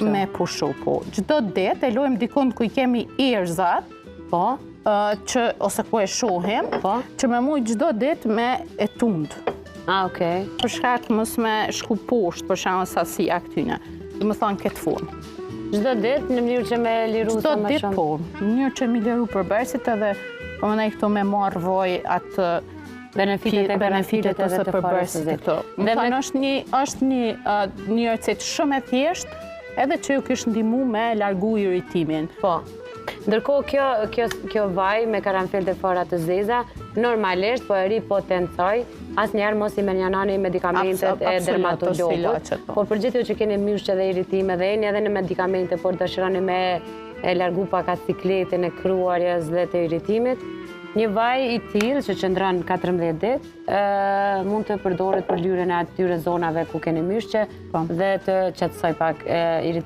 Me pushu, po. Çdo ditë e lojmë dikund ku I kemi erzat, Po. Ose ku e shohim, Po. që me mujt çdo ditë me e tund. Okej. Për shkak mos me shku poshtë, për shkak sasia këtyne. Do të thonë këtë formë. Çdo ditë në mënyrë që me liru sa më shumë. Po, në mënyrë që me liru përbërësit edhe po më këto me marrë voj atë benefitet ose përbërësit këto. Më thonë është një recetë shumë e thjeshtë edhe që ju kishë ndihmu me largu irritimin. Po. Ndërkohë kjo vaj me karanfil të fora të zeza, normalisht po e ripotencoj, asnjëherë mos I menjonani medikamentet e dermatologut. Por për gjithë ju që keni myshë dhe irritime dhe jeni edhe në medikamente, por dëshironi me e largu pak atë cikletin e kruarjes dhe të irritimit, një vaj I tillë që qëndron 14 ditë mund të përdoret për lyrjen e atyre zonave ku keni myshë dhe të qetësoj pak irritimin.